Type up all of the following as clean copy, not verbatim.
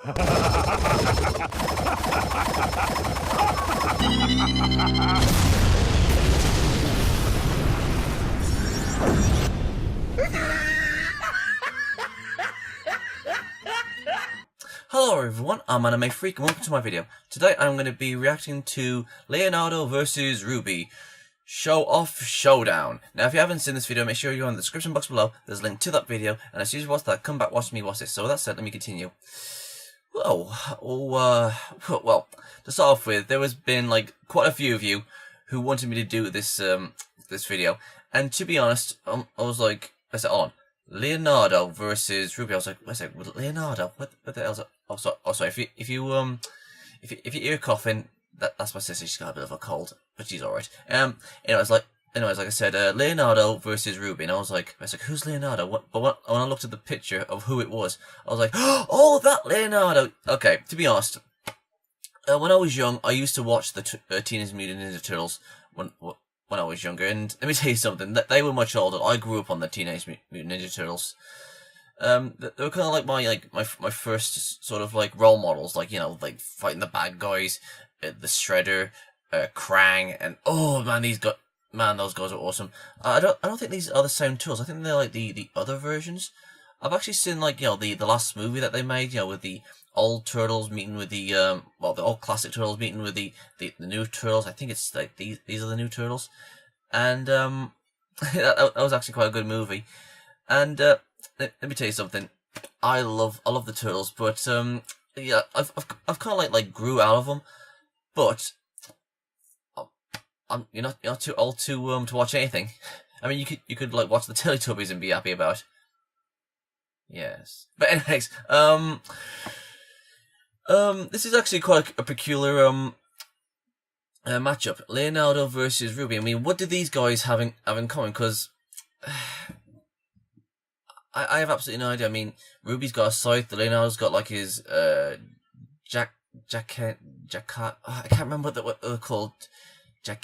Hello everyone, I'm Anime Freak and welcome to my video. Today I'm going to be reacting to Leonardo versus Ruby. SHOWOFF Showdown. Now if you haven't seen this video, make sure you're in the description box below. There's a link to that video, and as soon as you watch that, come back, watch me watch this. So with that said, let me continue. Well, to start off with, there has been like quite a few of you who wanted me to do this this video, and to be honest, I said, on Leonardo versus Ruby. I was like, wait a second, Leonardo? What the hell's that? Oh, sorry. If you hear coughing, that's my sister. She's got a bit of a cold, but she's alright. Anyways, like I said, Leonardo versus Ruby, and I was like, who's Leonardo? But when I looked at the picture of who it was, I was like, oh, that Leonardo. Okay, to be honest, when I was young, I used to watch the Teenage Mutant Ninja Turtles when I was younger, and let me tell you something. They were much older. I grew up on the Teenage Mutant Ninja Turtles. They were kind of like my first sort of like role models, like, you know, like fighting the bad guys, the Shredder, Krang, and oh man, those guys are awesome. I don't think these are the same Turtles. I think they're like the other versions. I've actually seen, like, you know, the last movie that they made, you know, with the old Turtles meeting with the the old classic Turtles meeting with the new Turtles. I think it's like these are the new Turtles, and that was actually quite a good movie. And let me tell you something. I love the Turtles, but yeah, I've kind of like grew out of them, but you're not too old to watch anything. I mean, you could like watch the Teletubbies and be happy about it. Yes, but anyways, this is actually quite a peculiar matchup. Leonardo versus Ruby. I mean, what do these guys have in common? Because I have absolutely no idea. I mean, Ruby's got a scythe. Leonardo's got like his I can't remember what they're called. You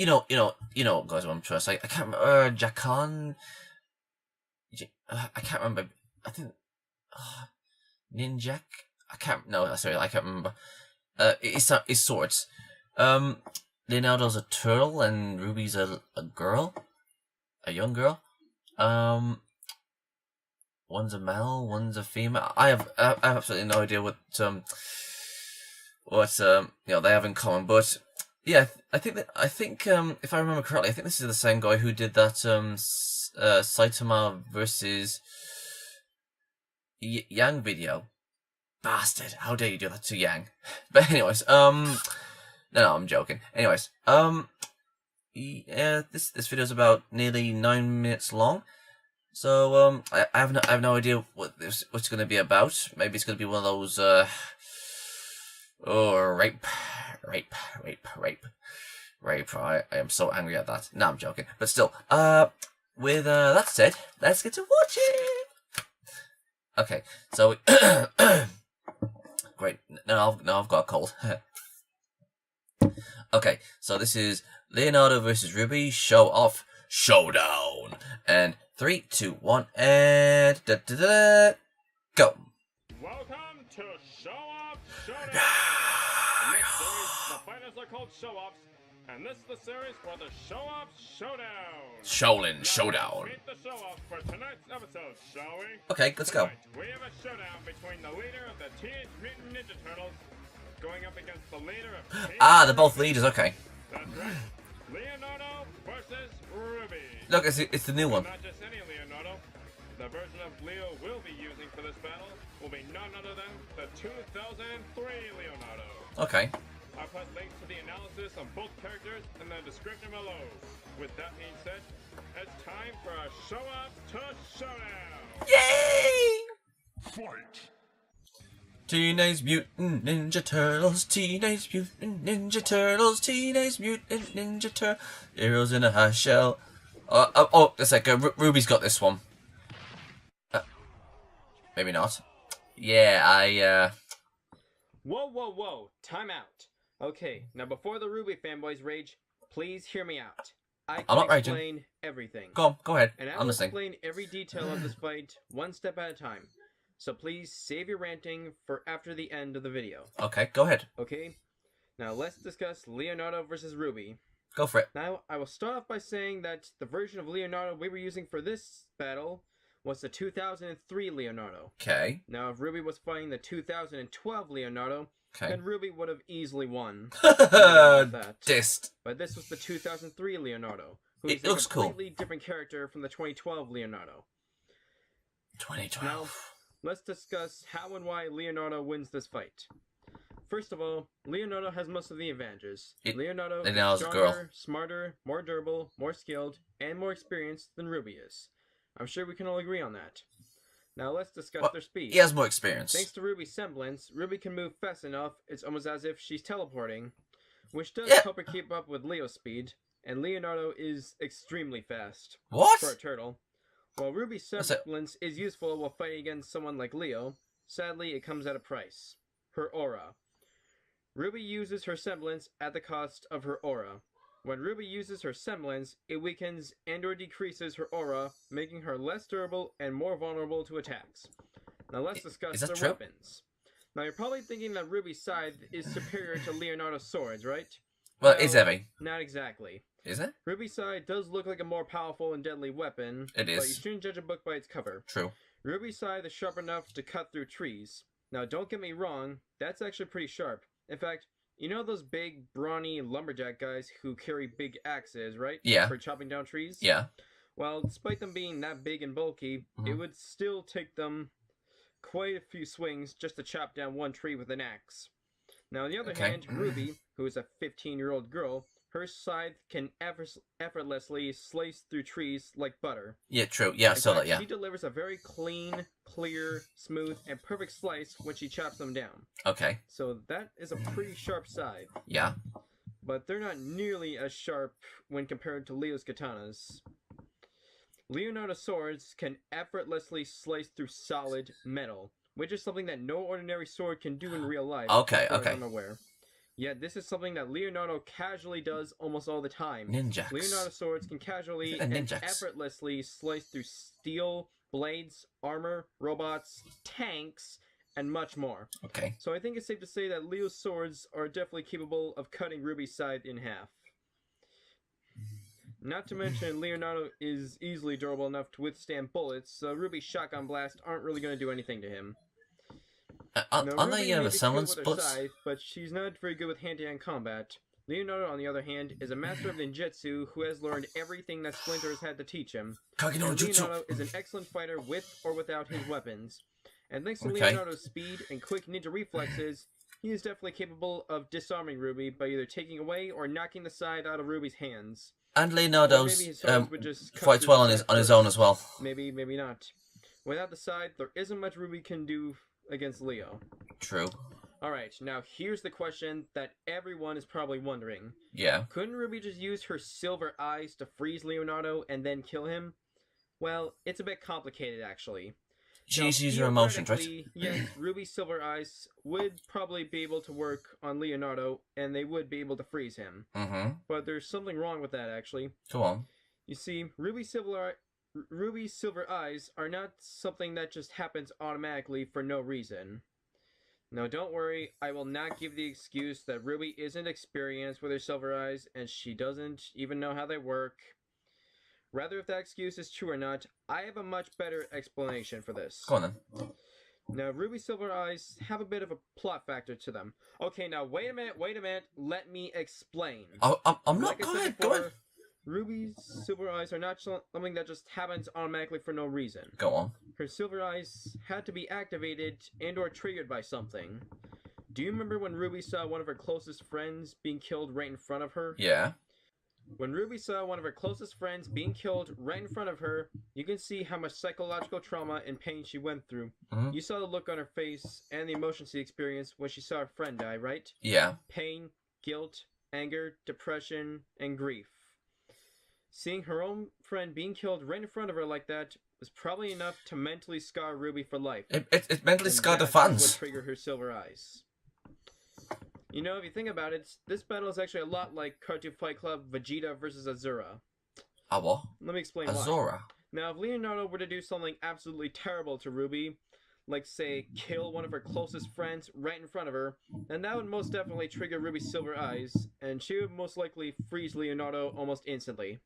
know, guys, what I'm trying to say. I can't remember. I can't remember. I think Ninjak. Sorry, I can't remember. It's swords. Leonardo's a turtle and Ruby's a girl, a young girl. One's a male, one's a female. I have absolutely no idea what you know, they have in common. But yeah, I think if I remember correctly, I think this is the same guy who did that Saitama versus Yang video. Bastard! How dare you do that to Yang? But anyways, no, I'm joking. Anyways, yeah, this video is about nearly 9 minutes long. So I have no idea what's going to be about. Maybe it's going to be one of those rape. I am so angry at that. No, I'm joking. But still, with that said, let's get to watching. Okay, so great. Now I've got a cold. Okay, so this is Leonardo versus Ruby. SHOWOFF Showdown. And 3, 2, 1, and go. Welcome to SHOWOFF Showdown. In this series, the fighters are called SHOWOFFs, and this is the series for the SHOWOFF Showdown. Shaolin Showdown. Meet the SHOWOFF for tonight's episode, shall we? Okay, let's go. Tonight, we have a showdown between the leader of the Teenage Mutant Ninja Turtles going up against the leader of they're both leaders. Okay. That's right. Leonardo versus Ruby. Look, it's the new one. Not just any Leonardo. The version of Leo will be using for this battle will be none other than the 2003 Leonardo. Okay. I'll put links to the analysis of both characters in the description below. With that being said, it's time for a SHOWOFF to Showdown! Yay! Fight! Teenage Mutant Ninja Turtles, Teenage Mutant Ninja Turtles, Teenage Mutant Ninja Turtles, heroes in a high shell. Oh, a second, Ruby's got this one. Maybe not. Yeah, Whoa, time out. Okay, now before the Ruby fanboys rage, please hear me out. I'm not raging. Explain everything. Go ahead. And I I'm will listening. explain every detail of this fight, one step at a time. so please save your ranting for after the end of the video. Okay, go ahead. Okay? Now let's discuss Leonardo versus Ruby. Go for it. Now, I will start off by saying that the version of Leonardo we were using for this battle was the 2003 Leonardo. Okay. Now, if Ruby was fighting the 2012 Leonardo, then Ruby would have easily won. Dissed. But this was the 2003 Leonardo, who It is looks a completely different character from the 2012 Leonardo. 2012. Now, let's discuss how and why Leonardo wins this fight. First of all, Leonardo has most of the advantages. Leonardo is stronger, smarter, more durable, more skilled, and more experienced than Ruby is. I'm sure we can all agree on that. Now let's discuss their speed. He has more experience. Thanks to Ruby's semblance, Ruby can move fast enough, it's almost as if she's teleporting, which does help her keep up with Leo's speed, and Leonardo is extremely fast. For a turtle. While Ruby's semblance is useful while fighting against someone like Leo, sadly it comes at a price. Her aura. Ruby uses her semblance at the cost of her aura. When Ruby uses her semblance, it weakens and or decreases her aura, making her less durable and more vulnerable to attacks. Now let's discuss their weapons. Now you're probably thinking that Ruby's scythe is superior to Leonardo's swords, right? Well, it's heavy. Not exactly. Is it? Ruby's scythe does look like a more powerful and deadly weapon, It is. but you shouldn't judge a book by its cover. True. Ruby's scythe is sharp enough to cut through trees. Now don't get me wrong, that's actually pretty sharp. In fact, you know those big, brawny lumberjack guys who carry big axes, right? Yeah. For chopping down trees? Yeah. Well, despite them being that big and bulky, it would still take them quite a few swings just to chop down one tree with an axe. Now, on the other hand, Ruby, who is a 15-year-old girl, her scythe can effortlessly slice through trees like butter. Yeah, true. Yeah, I saw that, yeah. She delivers a very clean, clear, smooth, and perfect slice when she chops them down. Okay. So that is a pretty sharp scythe. Yeah. But they're not nearly as sharp when compared to Leo's katanas. Leonardo's swords can effortlessly slice through solid metal, which is something that no ordinary sword can do in real life. Okay, as far okay. as I'm aware. Yet this is something that Leonardo casually does almost all the time. Ninjax. Leonardo's swords can casually and effortlessly slice through steel, blades, armor, robots, tanks, and much more. Okay. So I think it's safe to say that Leo's swords are definitely capable of cutting Ruby's scythe in half. Not to mention, Leonardo is easily durable enough to withstand bullets, so Ruby's shotgun blasts aren't really going to do anything to him. Aren't they someone's bullets? But she's not very good with hand-to-hand combat. Leonardo, on the other hand, is a master of ninjutsu who has learned everything that Splinter has had to teach him. Leonardo is an excellent fighter with or without his weapons. And thanks to Leonardo's speed and quick ninja reflexes, he is definitely capable of disarming Ruby by either taking away or knocking the scythe out of Ruby's hands. And Leonardo's fights well on his own as well. Maybe, maybe not. Without the scythe, there isn't much Ruby can do against Leo. True. Alright, now here's the question that everyone is probably wondering. Yeah. Couldn't Ruby just use her silver eyes to freeze Leonardo and then kill him? Well, it's a bit complicated actually. She's using her emotions, right? Yes, Ruby's silver eyes would probably be able to work on Leonardo, and they would be able to freeze him. Mm-hmm. But there's something wrong with that, actually. Go on. You see, Ruby's silver eyes are not something that just happens automatically for no reason. No, don't worry, I will not give the excuse that Ruby isn't experienced with her silver eyes, and she doesn't even know how they work. Rather, if that excuse is true or not, I have a much better explanation for this. Go on then. Now, Ruby's silver eyes have a bit of a plot factor to them. Okay, now, wait a minute, let me explain. I'm not, go ahead. Ruby's silver eyes are not something that just happens automatically for no reason. Go on. Her silver eyes had to be activated and or triggered by something. Do you remember when Ruby saw one of her closest friends being killed right in front of her? Yeah. When Ruby saw one of her closest friends being killed right in front of her, you can see how much psychological trauma and pain she went through. Mm-hmm. You saw the look on her face and the emotions she experienced when she saw her friend die, right? Yeah. Pain, guilt, anger, depression, and grief. Seeing her own friend being killed right in front of her like that was probably enough to mentally scar Ruby for life. It mentally scarred the fans. Would trigger her silver eyes. You know, if you think about it, this battle is actually a lot like Cartoon Fight Club Vegeta versus Azura. What? Let me explain Azura? why. Now, if Leonardo were to do something absolutely terrible to Ruby, like say kill one of her closest friends right in front of her, then that would most definitely trigger Ruby's silver eyes, and she would most likely freeze Leonardo almost instantly.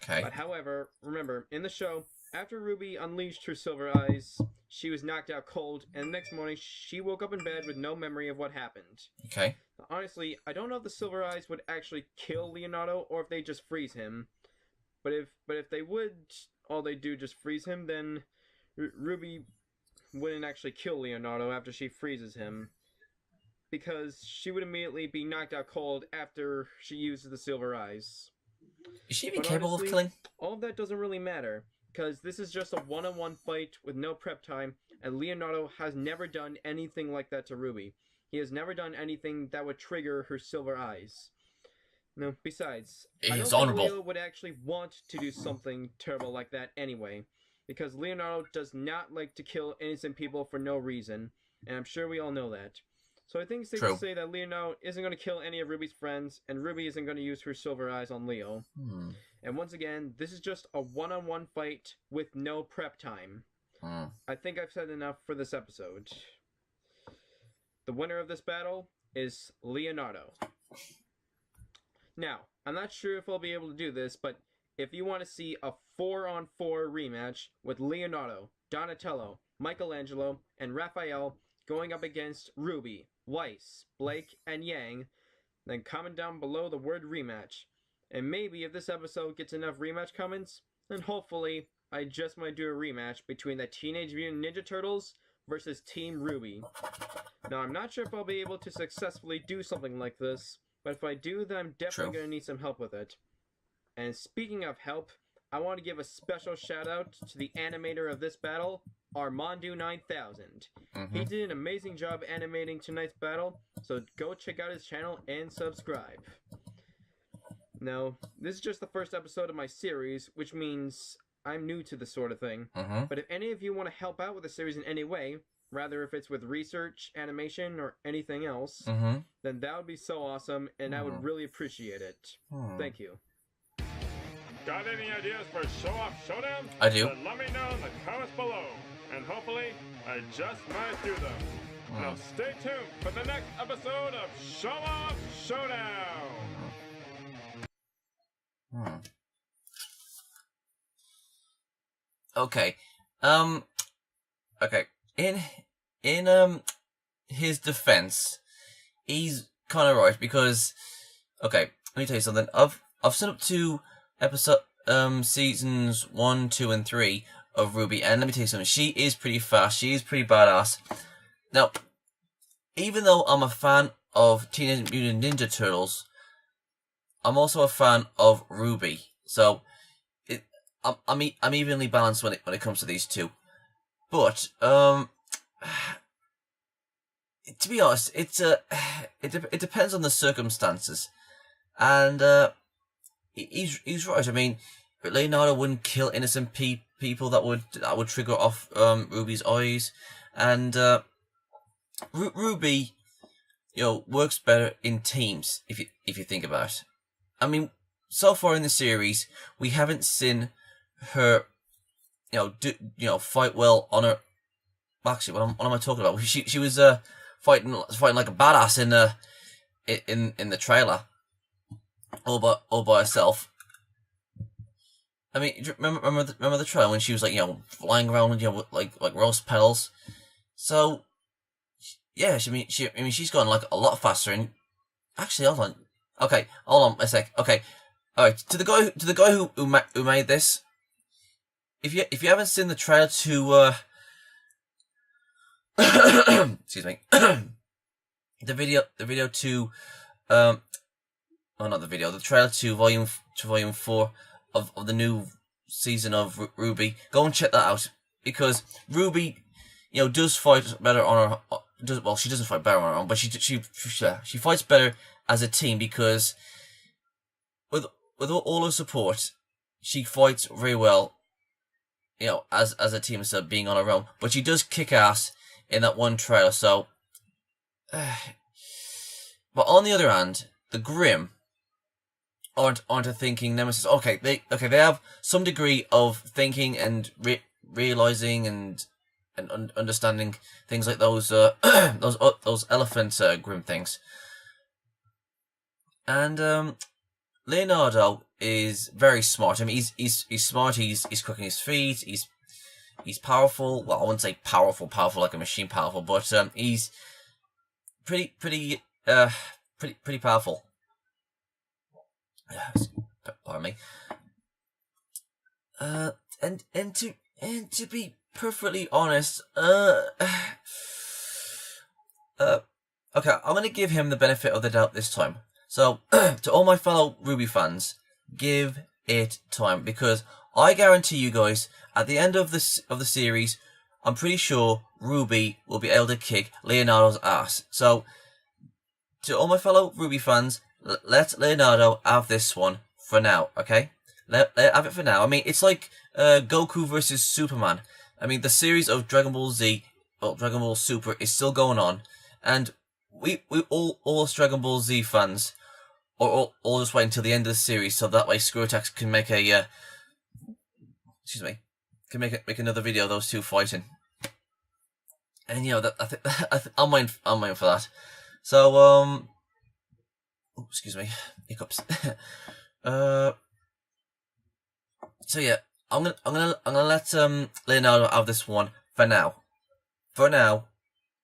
Okay. But however, remember, in the show, after Ruby unleashed her silver eyes, she was knocked out cold, and the next morning she woke up in bed with no memory of what happened. Okay. Honestly, I don't know if the silver eyes would actually kill Leonardo or if they just freeze him. But if they would, all they do just freeze him, then Ruby wouldn't actually kill Leonardo after she freezes him, because she would immediately be knocked out cold after she uses the silver eyes. Is she even capable of killing? All of that doesn't really matter, because this is just a one-on-one fight with no prep time, and Leonardo has never done anything like that to Ruby. He has never done anything that would trigger her silver eyes. No, besides, I don't think Leo would actually want to do something terrible like that anyway, because Leonardo does not like to kill innocent people for no reason, and I'm sure we all know that. So I think it's safe to say that Leonardo isn't going to kill any of Ruby's friends, and Ruby isn't going to use her silver eyes on Leo. And once again, this is just a one-on-one fight with no prep time. I think I've said enough for this episode. The winner of this battle is Leonardo. Now, I'm not sure if I'll be able to do this, but if you want to see a 4-on-4 rematch with Leonardo, Donatello, Michelangelo, and Raphael going up against Ruby, Weiss, Blake, and Yang, then comment down below the word rematch. And maybe if this episode gets enough rematch comments, then hopefully I just might do a rematch between the Teenage Mutant Ninja Turtles versus Team Ruby. Now, I'm not sure if I'll be able to successfully do something like this, but if I do, then I'm definitely going to need some help with it. And speaking of help, I want to give a special shout out to the animator of this battle, Armando9000. He did an amazing job animating tonight's battle, so go check out his channel and subscribe. Now, this is just the first episode of my series, which means I'm new to this sort of thing. But if any of you want to help out with the series in any way, rather if it's with research, animation, or anything else, then that would be so awesome, and I would really appreciate it. Thank you. Got any ideas for Show-Off Showdown? I do. Then let me know in the comments below, and hopefully I just might do them. Now stay tuned for the next episode of Show-Off Showdown! Okay. Okay. In his defense, he's kind of right, because okay, let me tell you something. I've set up 2 episode seasons 1, 2, and 3 of Ruby, and let me tell you something. She is pretty fast. She is pretty badass. Now, even though I'm a fan of Teenage Mutant Ninja Turtles, I'm also a fan of Ruby. So I'm evenly balanced when it comes to these two. But to be honest, it depends on the circumstances, and he's right. I mean, Leonardo wouldn't kill innocent people that would trigger off Ruby's eyes, and Ruby, works better in teams if you think about it. I mean, so far in the series, we haven't seen her, fight well on her. Actually, what am I talking about? She was fighting like a badass in the trailer, all by herself. I mean, remember the trailer when she was like flying around like rose petals. So yeah, she's gone like a lot faster. And actually, hold on. Okay, hold on a sec. Okay, all right. To the guy who made this, if you haven't seen the trailer to excuse me, the video to the trailer to volume 4 of the new season of Ruby, go and check that out, because Ruby, does fight better on her. Well, she doesn't fight better on her own, but she fights better as a team, because with all her support, she fights very well, as a team instead of being on her own. But she does kick ass in that one trailer. So, but on the other hand, the Grimm aren't a thinking nemesis. Okay, they have some degree of thinking and realizing and and understanding things like those those elephant grim things. And Leonardo is very smart. I mean, he's smart. He's quick on his feet. He's powerful. Well, I wouldn't say powerful like a machine powerful, but he's pretty powerful. Pardon me. And to be perfectly honest, okay, I'm gonna give him the benefit of the doubt this time. So, to all my fellow RWBY fans, give it time, because I guarantee you guys, at the end of the series, I'm pretty sure RWBY will be able to kick Leonardo's ass. So, to all my fellow RWBY fans, let Leonardo have this one for now, okay? Let have it for now. I mean, it's like Goku versus Superman. I mean, the series of Dragon Ball Z, well, Dragon Ball Super, is still going on, and we all us Dragon Ball Z fans are all just wait until the end of the series, so that way ScrewAttack can make a can make another video of those two fighting. And you know that I'm mind for that. So excuse me, hiccups. So yeah, I'm gonna let Leonardo have this one for now.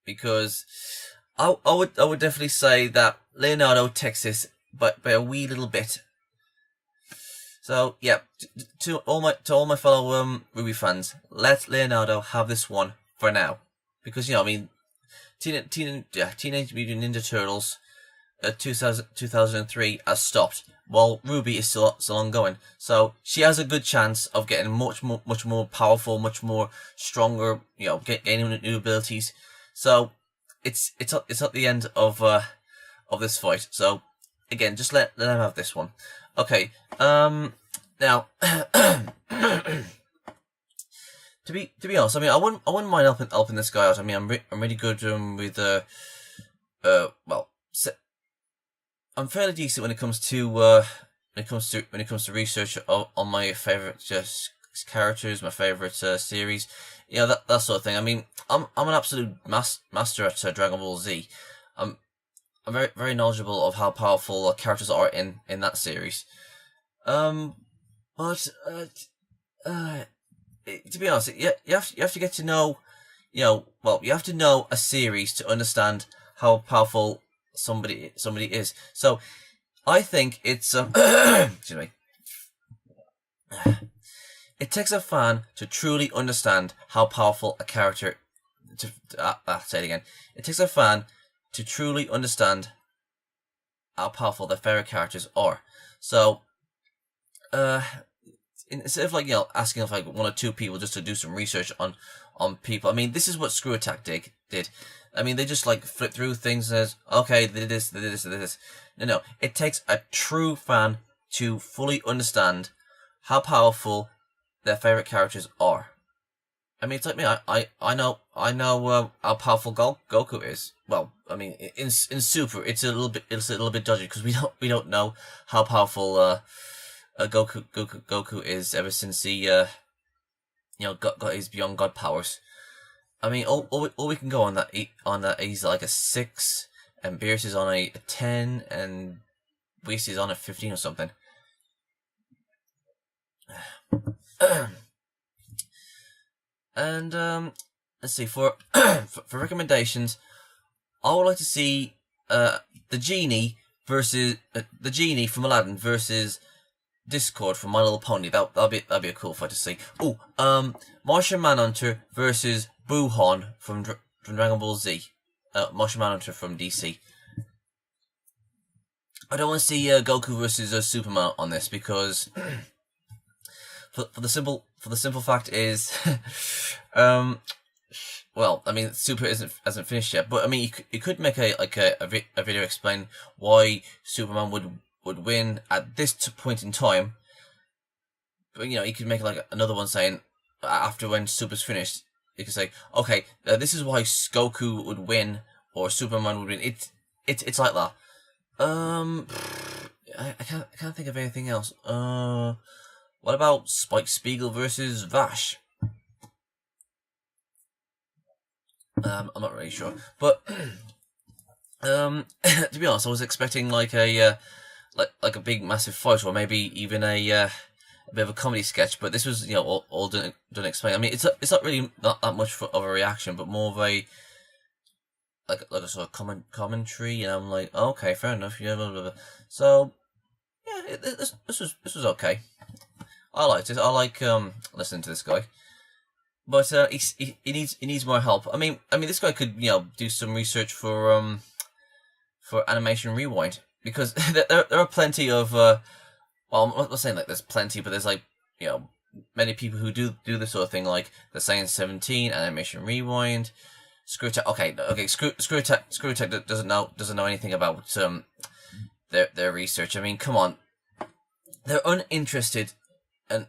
Because I would definitely say that Leonardo takes this by a wee little bit. So yeah, to all my fellow RWBY fans, let Leonardo have this one for now, because you know, I mean, Teenage Mutant Ninja Turtles 2003 has stopped, while RWBY is still ongoing. So she has a good chance of getting much more powerful, much more stronger. You know, gaining new abilities. So it's at the end of this fight. So again, just let them have this one. Okay. Now, to be honest, I mean, I wouldn't mind helping this guy out. I mean, I'm really good with well, I'm fairly decent when it comes to research on my favorite characters, my favorite series, you know, that sort of thing. I mean, I'm an absolute master at Dragon Ball Z. I'm very, very knowledgeable of how powerful characters are in that series. But to be honest, you have to get to know, you know, well, you have to know a series to understand how powerful somebody is. So I think it's excuse me. It takes a fan to truly understand how powerful a character. Say it again. It takes a fan to truly understand how powerful their favorite characters are. So, instead of, like, you know, asking if like one or two people just to do some research on people, I mean, this is what ScrewAttack did. I mean, they just like flip through things and says, okay, they did this, they did this, they did this. No, it takes a true fan to fully understand how powerful their favorite characters are. I mean, it's like me. I know how powerful Goku is. Well, I mean, in Super, it's a little bit dodgy because we don't know how powerful Goku is ever since he you know, got his Beyond God powers. I mean, all we can go on that he's like a 6, and Beerus is on a 10, and Whis is on a 15 or something. And let's see, for recommendations, I would like to see the genie from Aladdin versus Discord from My Little Pony. That'll be a cool fight to see. Oh, Martian Manhunter versus Buhan from Dragon Ball Z. Martian Manhunter from DC. I don't want to see Goku versus Superman on this because for the simple fact is, well, I mean, Super hasn't finished yet, but I mean, you could make a video explain why Superman would win at this point in time. But you know, you could make like another one saying after when Super's finished, you could say, okay, this is why Goku would win or Superman would win. It's like that. I can't think of anything else. What about Spike Spiegel versus Vash? I'm not really sure, but to be honest, I was expecting like a like a big massive fight, or maybe even a bit of a comedy sketch. But this was, you know, all done explain. I mean, it's not really not that much of a reaction, but more of a like a sort of commentary. You know, I'm like, okay, fair enough. Yeah, blah, blah, blah. So yeah, this was okay. I liked it. I like listening to this guy. But he needs more help. I mean this guy could, you know, do some research for Animation Rewind, because there are plenty of well, I'm not saying like there's plenty, but there's like, you know, many people who do this sort of thing, like the AF17's, Animation Rewind, Screwtech. Okay, Screwtech doesn't know anything about their research. I mean, come on, they're uninterested and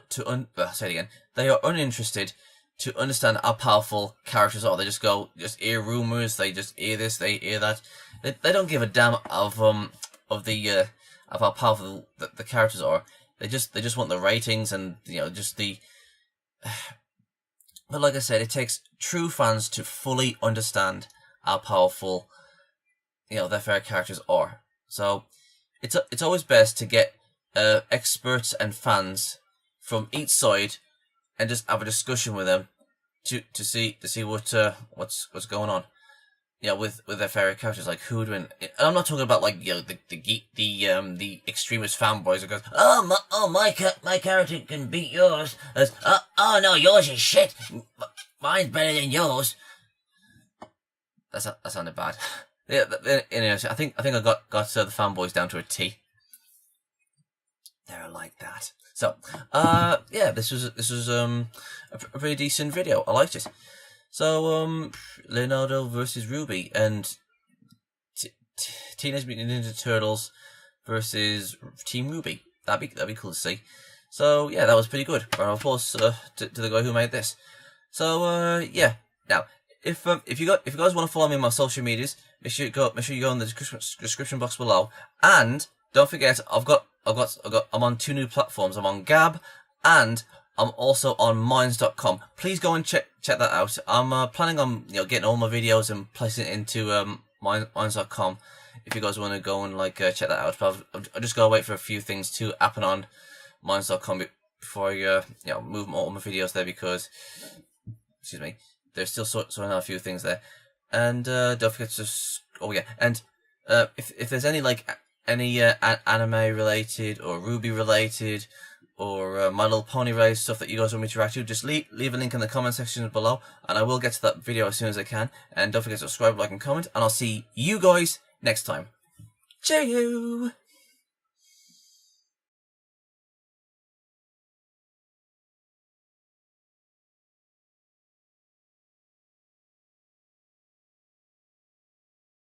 say it again. They are uninterested to understand how powerful characters are. They just hear rumors. They just hear this. They hear that. They don't give a damn of how powerful the characters are. They just want the ratings and, you know, just the. But like I said, it takes true fans to fully understand how powerful, you know, their favorite characters are. So it's always best to get experts and fans from each side and just have a discussion with them to see what's going on. You know, with their favorite characters, like who would win. And I'm not talking about, like, you know, the extremist fanboys that goes, my character can beat yours. Oh no, yours is shit. Mine's better than yours. That sounded bad. Yeah. Anyway, I think I got the fanboys down to a T. They're like that. So, yeah, this was a pretty decent video. I liked it. So, Leonardo versus Ruby, and Teenage Mutant Ninja Turtles versus Team Ruby. That'd be cool to see. So, yeah, that was pretty good. Round of applause to the guy who made this. So, yeah. Now, if you guys want to follow me on my social medias, make sure you go in the description box below, and don't forget, I'm on 2 new platforms. I'm on Gab, and I'm also on Minds.com. Please go and check that out. I'm planning on, you know, getting all my videos and placing it into Minds.com. If you guys want to go and like check that out, but I just gotta wait for a few things to happen on Minds.com before I you know, move all my videos there, because, excuse me, there's still sorting out a few things there. And don't forget to and if there's any anime related or Ruby related or My Little Pony related stuff that you guys want me to react to, just leave a link in the comment section below, and I will get to that video as soon as I can. And don't forget to subscribe, like, and comment, and I'll see you guys next time. Cheerio!